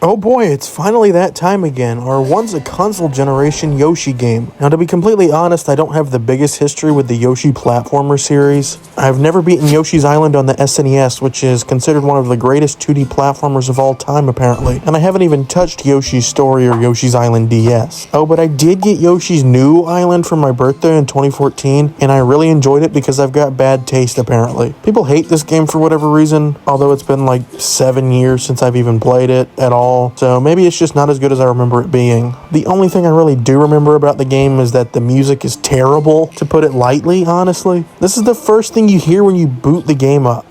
Oh boy, it's finally that time again, our once a console generation Yoshi game. Now to be completely honest, I don't have the biggest history with the Yoshi platformer series. I've never beaten Yoshi's Island on the SNES, which is considered one of the greatest 2D platformers of all time apparently. And I haven't even touched Yoshi's Story or Yoshi's Island DS. Oh, but I did get Yoshi's New Island for my birthday in 2014, and I really enjoyed it because I've got bad taste apparently. People hate this game for whatever reason, although it's been like 7 years since I've even played it at all. So maybe it's just not as good as I remember it being. The only thing I really do remember about the game is that the music is terrible, to put it lightly, honestly. This is the first thing you hear when you boot the game up.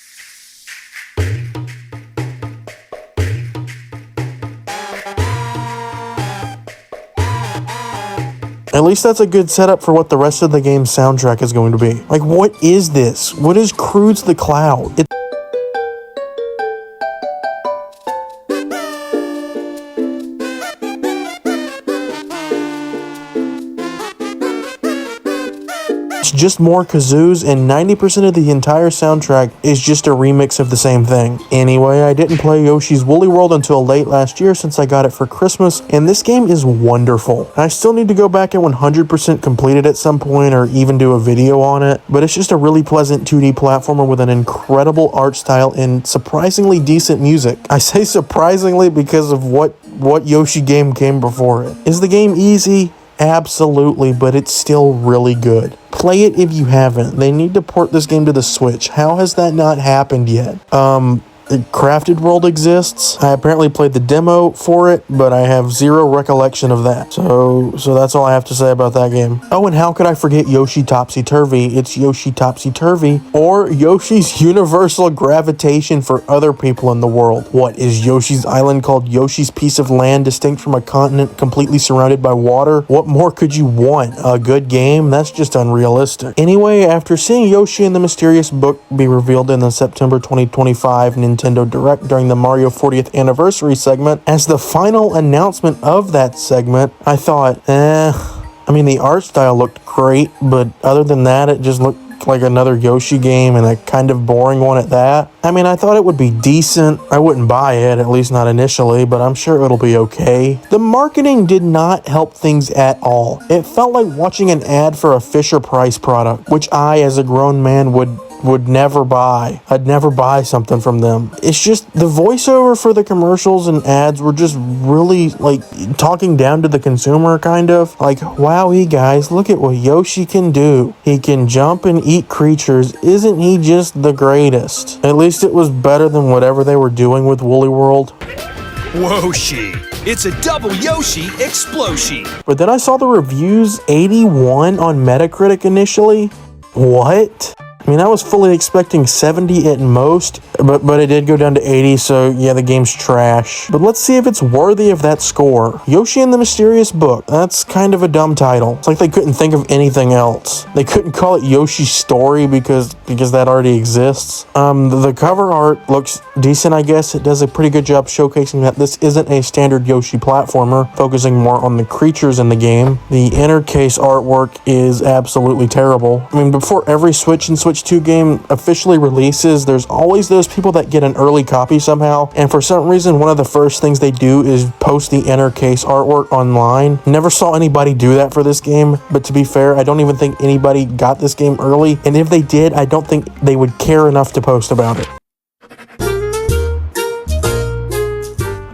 At least that's a good setup for what the rest of the game's soundtrack is going to be. Like, what is this? What is Crude's the Cloud? It's just more kazoos, and 90% of the entire soundtrack is just a remix of the same thing. Anyway, I didn't play Yoshi's Woolly World until late last year since I got it for Christmas, and this game is wonderful. I still need to go back and 100% complete it at some point or even do a video on it, but it's just a really pleasant 2D platformer with an incredible art style and surprisingly decent music. I say surprisingly because of what Yoshi game came before it. Is the game easy? Absolutely, but it's still really good. Play it if you haven't. They need to port this game to the Switch. How has that not happened yet? Crafted World exists. I apparently played the demo for it, but I have zero recollection of that. So that's all I have to say about that game. Oh, and how could I forget Yoshi Topsy Turvy? It's Yoshi Topsy Turvy, or Yoshi's universal gravitation for other people in the world. What, is Yoshi's Island called Yoshi's piece of land distinct from a continent completely surrounded by water? What more could you want? A good game? That's just unrealistic. Anyway, after seeing Yoshi and the Mysterious Book be revealed in the September 2025 Nintendo Direct during the Mario 40th anniversary segment, as the final announcement of that segment, I thought, I mean, the art style looked great, but other than that, it just looked like another Yoshi game, and a kind of boring one at that. I mean, I thought it would be decent. I wouldn't buy it, at least not initially, but I'm sure it'll be okay. The marketing did not help things at all. It felt like watching an ad for a Fisher-Price product, which I, as a grown man, would never buy. I'd never buy something from them. It's just the voiceover for the commercials and ads were just really like talking down to the consumer, kind of like, "Wowee guys, look at what Yoshi can do. He can jump and eat creatures. Isn't he just the greatest?" At least it was better than whatever they were doing with Woolly World. Woshi! It's a double Yoshi explosion! But then I saw the reviews 81 on Metacritic initially. What? I mean, I was fully expecting 70 at most, but it did go down to 80, so yeah, the game's trash. But let's see if it's worthy of that score. Yoshi and the Mysterious Book. That's kind of a dumb title. It's like they couldn't think of anything else. They couldn't call it Yoshi's Story because that already exists. The cover art looks decent, I guess. It does a pretty good job showcasing that this isn't a standard Yoshi platformer, focusing more on the creatures in the game. The inner case artwork is absolutely terrible. I mean, before every Switch and Switch 2 game officially releases, there's always those people that get an early copy somehow, and for some reason one of the first things they do is post the inner case artwork online. Never saw anybody do that for this game, but to be fair, I don't even think anybody got this game early, and if they did, I don't think they would care enough to post about it.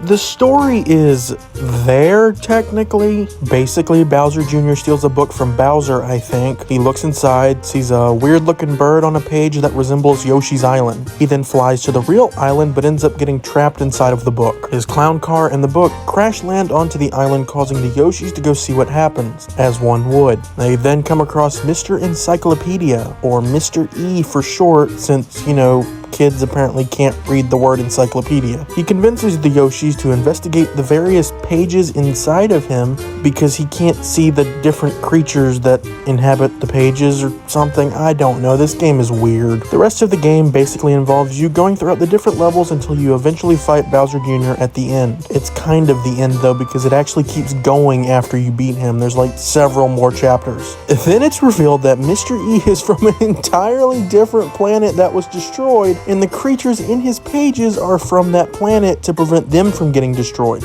The story is there, technically. Basically, Bowser Jr. steals a book from Bowser, I think. He looks inside, sees a weird-looking bird on a page that resembles Yoshi's Island. He then flies to the real island, but ends up getting trapped inside of the book. His clown car and the book crash land onto the island, causing the Yoshis to go see what happens, as one would. They then come across Mr. Encyclopedia, or Mr. E for short, since, you know, kids apparently can't read the word encyclopedia. He convinces the Yoshis to investigate the various pages inside of him because he can't see the different creatures that inhabit the pages or something. I don't know. This game is weird. The rest of the game basically involves you going throughout the different levels until you eventually fight Bowser Jr. at the end. It's kind of the end though, because it actually keeps going after you beat him. There's like several more chapters. Then it's revealed that Mr. E is from an entirely different planet that was destroyed, and the creatures in his pages are from that planet to prevent them from getting destroyed.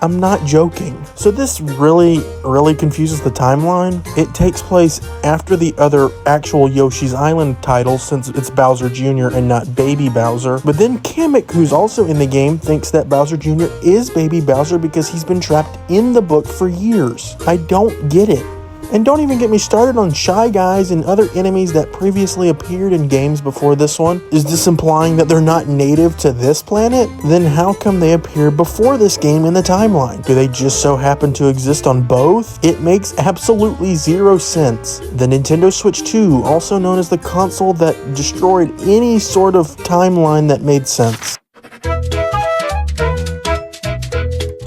I'm not joking. So this really confuses the timeline. It takes place after the other actual Yoshi's Island titles, since it's Bowser Jr. and not Baby Bowser. But then Kamek, who's also in the game, thinks that Bowser Jr. is Baby Bowser because he's been trapped in the book for years. I don't get it. And don't even get me started on Shy Guys and other enemies that previously appeared in games before this one. Is this implying that they're not native to this planet? Then how come they appeared before this game in the timeline? Do they just so happen to exist on both? It makes absolutely zero sense. The Nintendo Switch 2, also known as the console that destroyed any sort of timeline that made sense.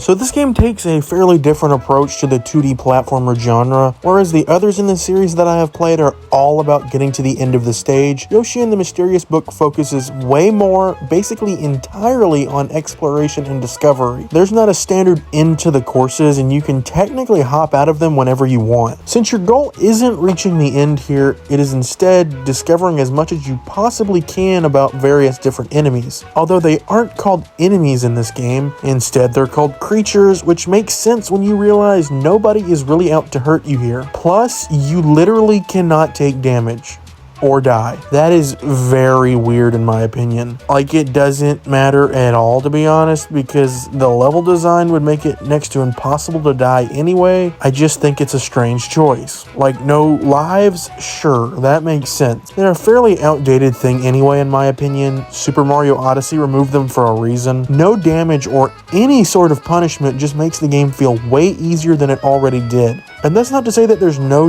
So this game takes a fairly different approach to the 2D platformer genre. Whereas the others in the series that I have played are all about getting to the end of the stage, Yoshi and the Mysterious Book focuses way more, basically entirely, on exploration and discovery. There's not a standard end to the courses, and you can technically hop out of them whenever you want. Since your goal isn't reaching the end here, it is instead discovering as much as you possibly can about various different enemies. Although they aren't called enemies in this game, instead they're called creatures, which makes sense when you realize nobody is really out to hurt you here. Plus, you literally cannot take damage or die. That is very weird in my opinion. Like, it doesn't matter at all, to be honest, because the level design would make it next to impossible to die anyway. I just think it's a strange choice. Like, no lives? Sure, that makes sense. They're a fairly outdated thing anyway, in my opinion. Super Mario Odyssey removed them for a reason. No damage or any sort of punishment just makes the game feel way easier than it already did. And that's not to say that there's no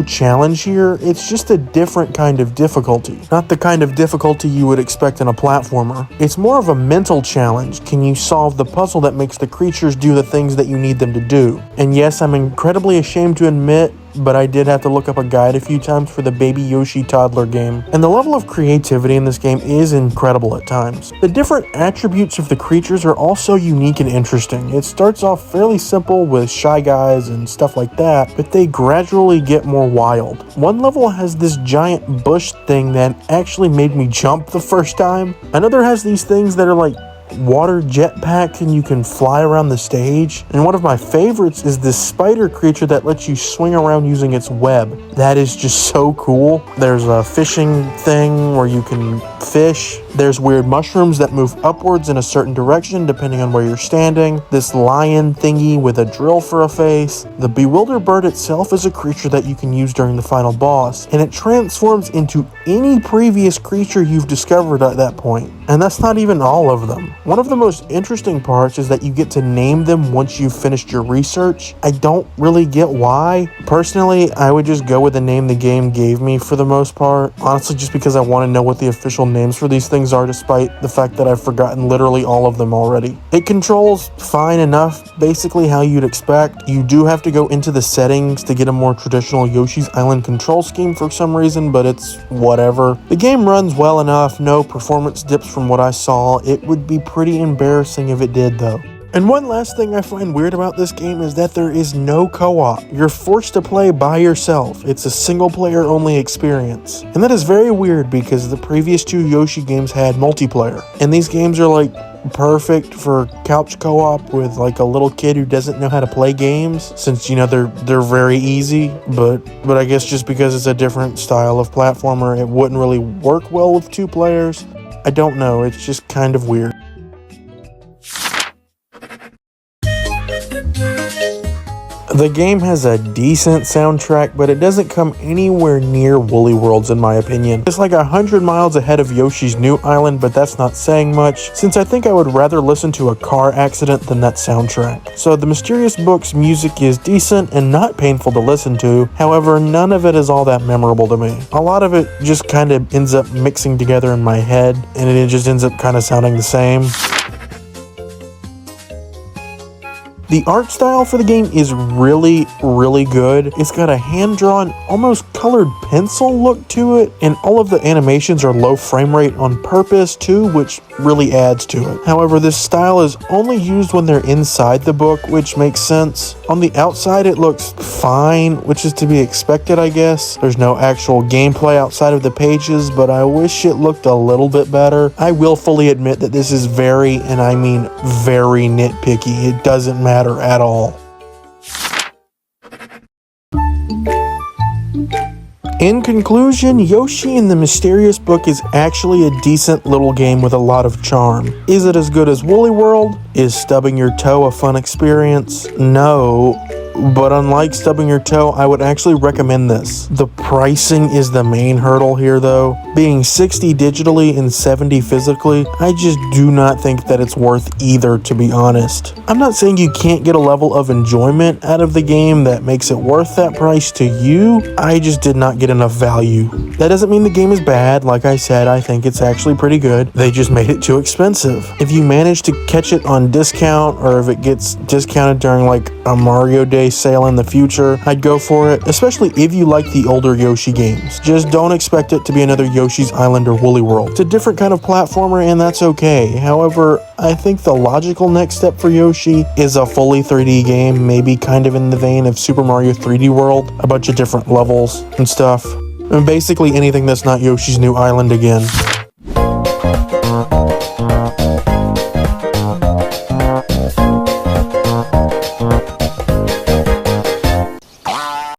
challenge here, it's just a different kind of difficulty. Not the kind of difficulty you would expect in a platformer. It's more of a mental challenge. Can you solve the puzzle that makes the creatures do the things that you need them to do? And yes, I'm incredibly ashamed to admit, but I did have to look up a guide a few times for the Baby Yoshi toddler game. And the level of creativity in this game is incredible at times. The different attributes of the creatures are also unique and interesting. It starts off fairly simple with Shy Guys and stuff like that, but they gradually get more wild. One level has this giant bush thing that actually made me jump the first time. Another has these things that are like water jetpack and you can fly around the stage. And one of my favorites is this spider creature that lets you swing around using its web. That is just so cool. There's a fishing thing where you can fish. There's weird mushrooms that move upwards in a certain direction depending on where you're standing. This lion thingy with a drill for a face. The Bewilder Bird itself is a creature that you can use during the final boss, and it transforms into any previous creature you've discovered at that point. And that's not even all of them. One of the most interesting parts is that you get to name them once you've finished your research. I don't really get why. Personally, I would just go with the name the game gave me for the most part. Honestly, just because I want to know what the official names for these things are, despite the fact that I've forgotten literally all of them already. It controls fine enough, basically how you'd expect. You do have to go into the settings to get a more traditional Yoshi's Island control scheme for some reason, but it's whatever. The game runs well enough, no performance dips from what I saw. It would be pretty embarrassing if it did though. And one last thing I find weird about this game is that there is no co-op. You're forced to play by yourself. It's a single player only experience. And that is very weird because the previous two Yoshi games had multiplayer. And these games are like perfect for couch co-op with like a little kid who doesn't know how to play games, since you know they're very easy, but I guess just because it's a different style of platformer, it wouldn't really work well with two players. I don't know, it's just kind of weird. The game has a decent soundtrack, but it doesn't come anywhere near Woolly World's in my opinion. It's like 100 miles ahead of Yoshi's New Island, but that's not saying much, since I think I would rather listen to a car accident than that soundtrack. So the Mysterious Book's music is decent and not painful to listen to, however none of it is all that memorable to me. A lot of it just kind of ends up mixing together in my head, and it just ends up kind of sounding the same. The art style for the game is really, really good. It's got a hand-drawn, almost colored pencil look to it, and all of the animations are low frame rate on purpose too, which really adds to it. However, this style is only used when they're inside the book, which makes sense. On the outside, it looks fine, which is to be expected, I guess. There's no actual gameplay outside of the pages, but I wish it looked a little bit better. I will fully admit that this is very, and I mean very nitpicky. It doesn't matter at all. In conclusion, Yoshi and the Mysterious Book is actually a decent little game with a lot of charm. Is it as good as Woolly World? Is stubbing your toe a fun experience? No. But unlike stubbing your toe, I would actually recommend this. The pricing is the main hurdle here though. Being 60 digitally and 70 physically, I just do not think that it's worth either, to be honest. I'm not saying you can't get a level of enjoyment out of the game that makes it worth that price to you. I just did not get enough value. That doesn't mean the game is bad. Like I said, I think it's actually pretty good. They just made it too expensive. If you manage to catch it on discount, or if it gets discounted during like a Mario Day sale in the future, I'd go for it, especially if you like the older Yoshi games. Just don't expect it to be another Yoshi's Island or Woolly World. It's a different kind of platformer, and that's okay. However, I think the logical next step for Yoshi is a fully 3D game, maybe kind of in the vein of Super Mario 3D World, a bunch of different levels and stuff. And basically anything that's not Yoshi's New Island again.